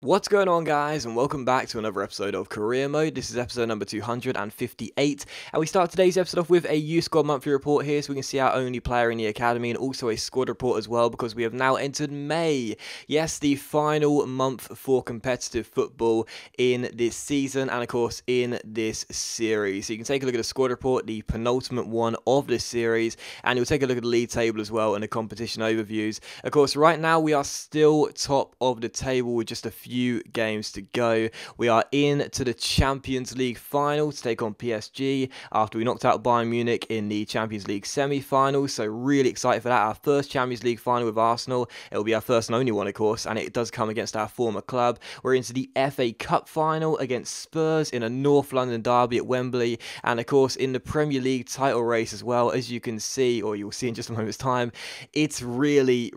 What's going on, guys, and welcome back to another episode of Career Mode. This is episode number 258, and we start today's episode off with a youth squad monthly report here, so we can see our only player in the academy, and also a squad report as well, because we have now entered May. Yes, the final month for competitive football in this season, and of course in this series. So you can take a look at the squad report, the penultimate one of this series, and you'll take a look at the league table as well and the competition overviews. Of course, right now we are still top of the table with just a few games to go. We are in to the Champions League final to take on PSG after we knocked out Bayern Munich in the Champions League semi-finals, so really excited for that. Our first Champions League final with Arsenal. It will be our first and only one, of course, and it does come against our former club. We're into the FA Cup final against Spurs in a North London derby at Wembley, and of course in the Premier League title race as well. As you can see, or you'll see in just a moment's time, it's really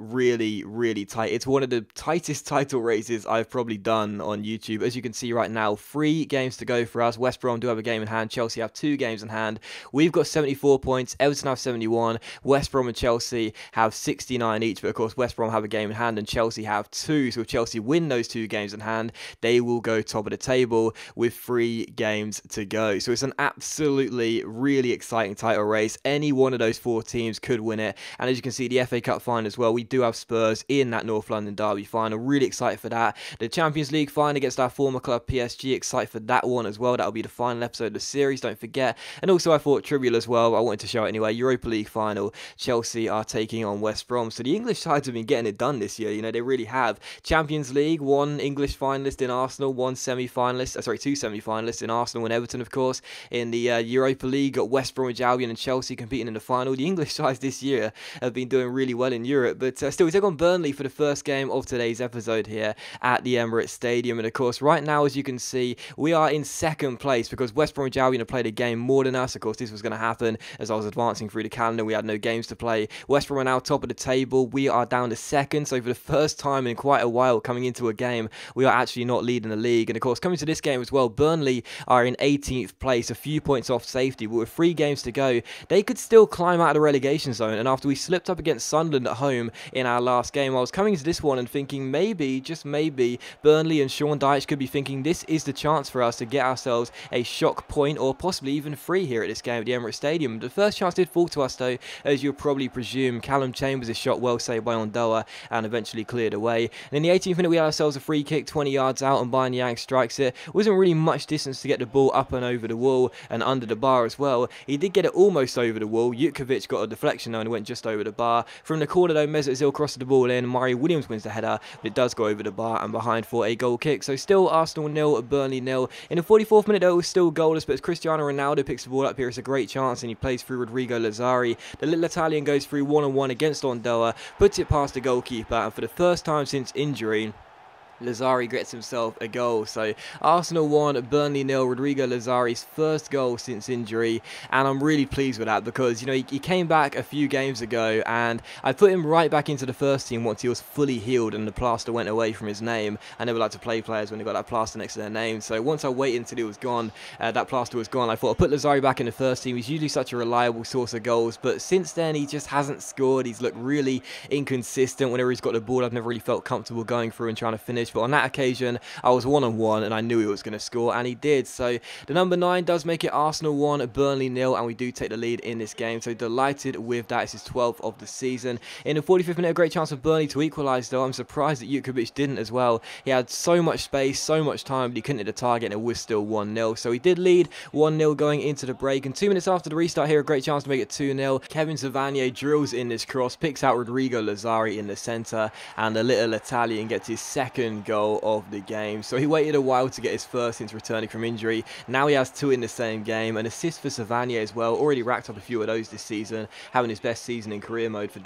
tight. It's one of the tightest title races I've probably done on YouTube. As you can see right now, 3 games to go for us. West Brom do have a game in hand. Chelsea have 2 games in hand. We've got 74 points. Everton have 71. West Brom and Chelsea have 69 each, but of course West Brom have a game in hand and Chelsea have 2. So if Chelsea win those 2 games in hand, they will go top of the table with 3 games to go. So it's an absolutely really exciting title race. Any one of those 4 teams could win it. And as you can see, the FA Cup final as well, we do have Spurs in that North London derby final. Really excited for that. The Champions League final against our former club PSG, excited for that one as well. That'll be the final episode of the series, don't forget. And also I thought trivial as well, I wanted to show it anyway. Europa League final, Chelsea are taking on West Brom. So the English sides have been getting it done this year, you know, they really have. Champions League, 1 English finalist in Arsenal, 2 semi-finalists in Arsenal and Everton, of course. In the Europa League, got West Bromwich Albion and Chelsea competing in the final. The English sides this year have been doing really well in Europe, but still we take on Burnley for the first game of today's episode here at the Emirates Stadium. And of course right now, as you can see, we are in second place because West Bromwich Albion have played a game more than us. Of course this was going to happen as I was advancing through the calendar. We had no games to play. West Brom are now top of the table. We are down to second, so for the first time in quite a while coming into a game, we are actually not leading the league. And of course coming to this game as well, Burnley are in 18th place, a few points off safety, but with 3 games to go, they could still climb out of the relegation zone. And after we slipped up against Sunderland at home in our last game, I was coming into this one and thinking maybe, just maybe, Burnley and Sean Dyche could be thinking this is the chance for us to get ourselves a shock point or possibly even 3 here at this game at the Emirates Stadium. The first chance did fall to us though, as you'll probably presume. Callum Chambers' shot well saved by Ondoa and eventually cleared away. And in the 18th minute we had ourselves a free kick 20 yards out and Bayern strikes it. Wasn't really much distance to get the ball up and over the wall and under the bar as well. He did get it almost over the wall. Jutkiewicz got a deflection though and it went just over the bar. From the corner though, Mesut Özil crossed the ball in. Mario Williams wins the header, but it does go over the bar and behind for a goal kick. So still Arsenal 0, Burnley 0. In the 44th minute though, it was still goalless, but as Cristiano Ronaldo picks the ball up here, it's a great chance and he plays through Rodrigo Lazzari. The little Italian goes through one-on-one against Ondoa, puts it past the goalkeeper, and for the first time since injury, Lazzari gets himself a goal. So Arsenal 1, Burnley 0, Rodrigo Lazzari's first goal since injury, and I'm really pleased with that because, you know, he came back a few games ago and I put him right back into the first team once he was fully healed and the plaster went away from his name. I never like to play players when they got that plaster next to their name, so once I waited until it was gone, that plaster was gone, I thought I'll put Lazzari back in the first team. He's usually such a reliable source of goals, but since then he just hasn't scored. He's looked really inconsistent. Whenever he's got the ball, I've never really felt comfortable going through and trying to finish. But on that occasion, I was one-on-one and I knew he was going to score, and he did. So the number 9 does make it Arsenal 1, Burnley 0, and we do take the lead in this game. So delighted with that. It's his 12th of the season. In the 45th minute, a great chance for Burnley to equalise, though. I'm surprised that Jutkiewicz didn't as well. He had so much space, so much time, but he couldn't hit the target, and it was still 1-0. So he did lead 1-0 going into the break, and 2 minutes after the restart here, a great chance to make it 2-0. Kevin Savanier drills in this cross, picks out Rodrigo Lazzari in the centre, and the little Italian gets his 2nd goal of the game. So he waited a while to get his first since returning from injury. Now he has 2 in the same game. An assist for Savanier as well. Already racked up a few of those this season, having his best season in career mode for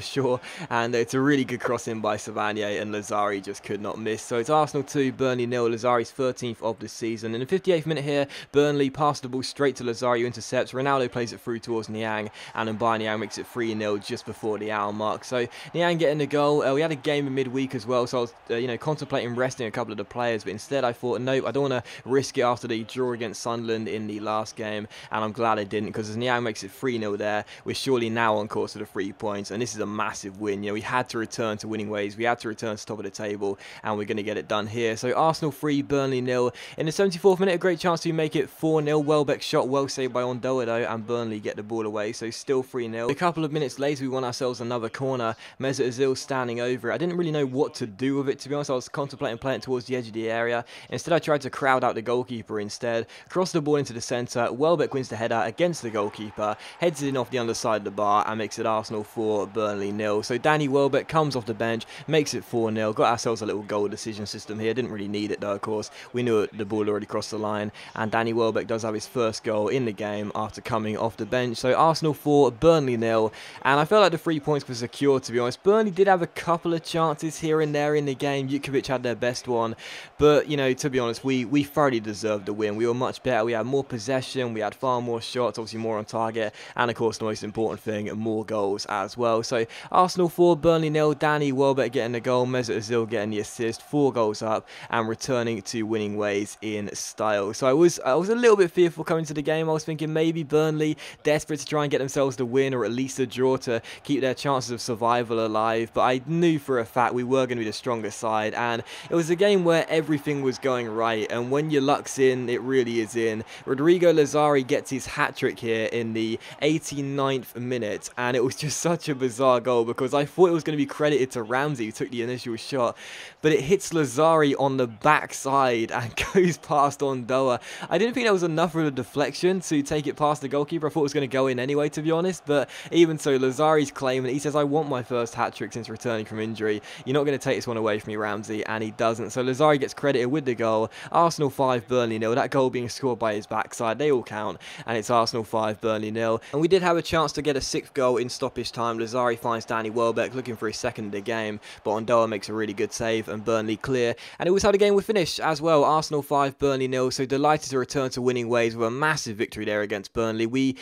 sure. And it's a really good crossing by Savanier, and Lazzari just could not miss. So it's Arsenal 2, Burnley 0. Lazzari's 13th of the season. In the 58th minute here, Burnley passed the ball straight to Lazzari, who intercepts. Ronaldo plays it through towards Niang, and then Niang makes it 3-0 just before the hour mark. So Niang getting the goal. We had a game in midweek as well, so I was contemplating resting a couple of the players, but instead I thought, nope, I don't want to risk it after the draw against Sunderland in the last game, and I'm glad I didn't, because as Niang makes it 3-0 there, we're surely now on course for the 3 points, and this is a massive win. We had to return to winning ways, we had to return to top of the table, and we're going to get it done here. So Arsenal 3, Burnley 0. In the 74th minute, a great chance to make it 4-0. Welbeck shot, well saved by Ondoa though, and Burnley get the ball away, so still 3-0. A couple of minutes later, we won ourselves another corner. Mesut Ozil standing over it. I didn't really know what to do with it, to be honest. I was contemplating playing it towards the edge of the area. Instead, I tried to crowd out the goalkeeper instead. Cross the ball into the centre. Welbeck wins the header against the goalkeeper, heads it in off the underside of the bar, and makes it Arsenal 4, Burnley 0. So Danny Welbeck comes off the bench, makes it 4-0. Got ourselves a little goal decision system here. Didn't really need it though, of course. We knew the ball already crossed the line, and Danny Welbeck does have his first goal in the game after coming off the bench. So Arsenal 4, Burnley 0, and I felt like the 3 points were secure, to be honest. Burnley did have a couple of chances here and there in the game. Jukovic had their best one, but to be honest, we thoroughly deserved the win. We were much better. We had more possession, we had far more shots, obviously more on target, and of course the most important thing, more goals as well. So Arsenal 4, Burnley 0, Danny Welbeck getting the goal, Mesut Ozil getting the assist, 4 goals up, and returning to winning ways in style. So I was a little bit fearful coming to the game. I was thinking maybe Burnley desperate to try and get themselves the win, or at least a draw to keep their chances of survival alive, but I knew for a fact we were going to be the stronger side, and it was a game where everything was going right, and when your luck's in, it really is in. Rodrigo Lazari gets his hat-trick here in the 89th minute, and it was just such a bizarre goal, because I thought it was going to be credited to Ramsey, who took the initial shot, but it hits Lazari on the backside and goes past Ondoa. I didn't think that was enough of a deflection to take it past the goalkeeper. I thought it was going to go in anyway, to be honest, but even so, Lazari's claiming it. He says, I want my first hat-trick since returning from injury. You're not going to take this one away from me, Ramsey, and he doesn't. So Lazari gets credited with the goal. Arsenal 5, Burnley 0. That goal being scored by his backside, they all count, and it's Arsenal 5, Burnley 0. And we did have a chance to get a 6th goal in stoppage time. Lazari finds Danny Welbeck looking for his second of the game, but Ondoa makes a really good save, and Burnley clear. And it was how the game would finish as well. Arsenal 5, Burnley 0. So delighted to return to winning ways with a massive victory there against Burnley. We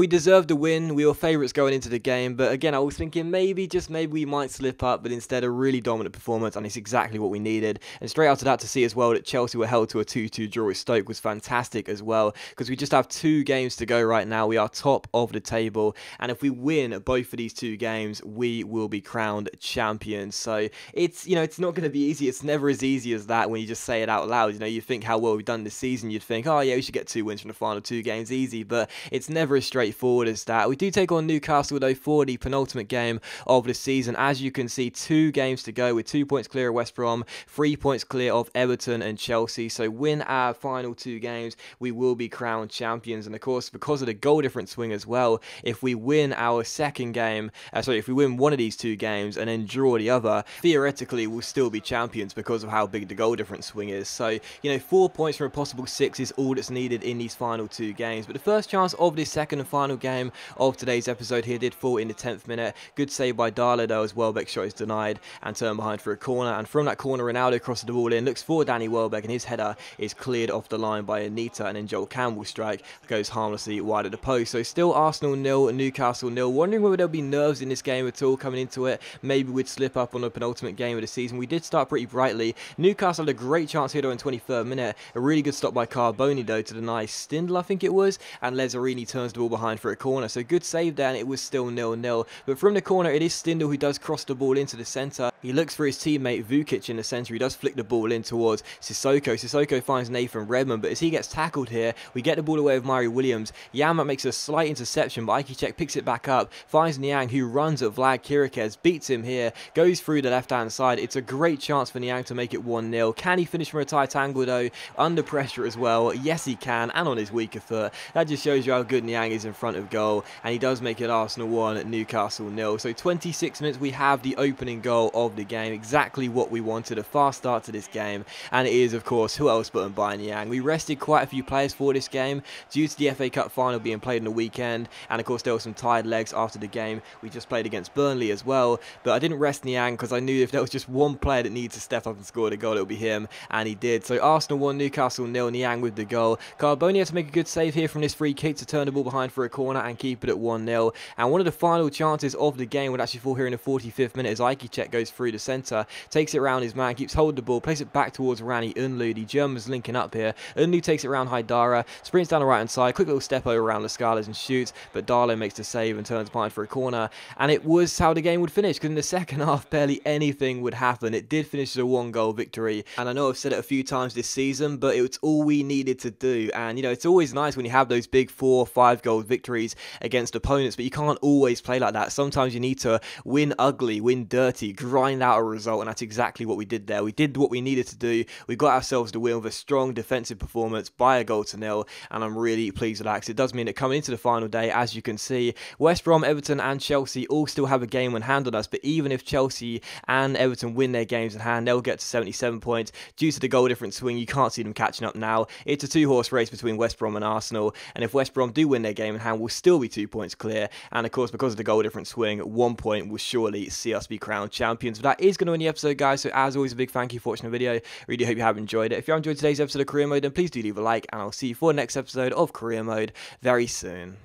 deserved the win. We were favourites going into the game, but again, I was thinking maybe, just maybe, we might slip up, but instead a really dominant performance, and it's exactly what we needed. And straight after that, to see as well that Chelsea were held to a 2-2 draw with Stoke was fantastic as well, because we just have 2 games to go right now. We are top of the table, and if we win both of these 2 games, we will be crowned champions. So it's it's not going to be easy. It's never as easy as that when you just say it out loud. You think how well we've done this season, you'd think, oh yeah, we should get 2 wins from the final 2 games easy, but it's never as straightforward as that. We do take on Newcastle though for the penultimate game of the season. As you can see, 2 games to go with 2 points clear of West Brom, 3 points clear of Everton and Chelsea. So win our final 2 games, we will be crowned champions. And of course, because of the goal difference swing as well, if we win our second game, if we win one of these 2 games and then draw the other, theoretically we'll still be champions because of how big the goal difference swing is. So 4 points from a possible 6 is all that's needed in these final 2 games. But the first chance of this second and final game of today's episode here did fall in the 10th minute. Good save by Darla though, as Welbeck's shot is denied and turned behind for a corner, and from that corner Ronaldo crosses the ball in, looks for Danny Welbeck, and his header is cleared off the line by Anita, and then Joel Campbell's strike goes harmlessly wide of the post. So still Arsenal 0, Newcastle 0. Wondering whether there'll be nerves in this game at all coming into it. Maybe we'd slip up on the penultimate game of the season. We did start pretty brightly. Newcastle had a great chance here though in 23rd minute. A really good stop by Carboni though to deny Stindl, I think it was, and Lazzarini turns the ball behind for a corner. So good save there, and it was still 0-0. But from the corner, it is Stindl who does cross the ball into the centre. He looks for his teammate Vukic in the centre. He does flick the ball in towards Sissoko. Sissoko finds Nathan Redmond, but as he gets tackled here, we get the ball away with Mari Williams. Yamat makes a slight interception, but Aikicek picks it back up, finds Niang, who runs at Vlad Kirikez, beats him here, goes through the left-hand side. It's a great chance for Niang to make it 1-0. Can he finish from a tight angle though? Under pressure as well. Yes, he can, and on his weaker foot. That just shows you how good Niang is in front of goal, and he does make it Arsenal 1, Newcastle 0. So 26 minutes, we have the opening goal of the game. Exactly what we wanted, a fast start to this game, and it is, of course, who else but M'Baye Niang. We rested quite a few players for this game due to the FA Cup final being played on the weekend, and of course there were some tired legs after the game. We just played against Burnley as well, but I didn't rest Niang because I knew if there was just one player that needs to step up and score the goal, it would be him, and he did. So Arsenal 1, Newcastle 0, Niang with the goal. Carboni had to make a good save here from this free kick to turn the ball behind for a corner and keep it at 1-0, and one of the final chances of the game would actually fall here in the 45th minute as Aikicek goes goes through the centre, takes it around his man, keeps hold of the ball, plays it back towards Rani Unlu. The Germans linking up here. Unlu takes it around Haidara, sprints down the right hand side, quick little step over around Lascalas and shoots, but Darlow makes the save and turns behind for a corner. And it was how the game would finish, because in the second half, barely anything would happen. It did finish as a 1-goal victory, and I know I've said it a few times this season, but it's all we needed to do. And, you know, it's always nice when you have those big 4 or 5 goal victories against opponents, but you can't always play like that. Sometimes you need to win ugly, win dirty, grind out a result, and that's exactly what we did there. We did what we needed to do. We got ourselves the win with a strong defensive performance by a 1-0, and I'm really pleased with that, because it does mean that coming into the final day, as you can see, West Brom, Everton and Chelsea all still have a game in hand on us, but even if Chelsea and Everton win their games in hand, they'll get to 77 points. Due to the goal difference swing, you can't see them catching up now. It's a 2-horse race between West Brom and Arsenal, and if West Brom do win their game in hand, we'll still be 2 points clear, and of course, because of the goal difference swing, 1 point will surely see us be crowned champions. But that is going to end the episode, guys, so as always, a big thank you for watching the video. Really hope you have enjoyed it. If you have enjoyed today's episode of Career Mode, then please do leave a like, and I'll see you for the next episode of Career Mode very soon.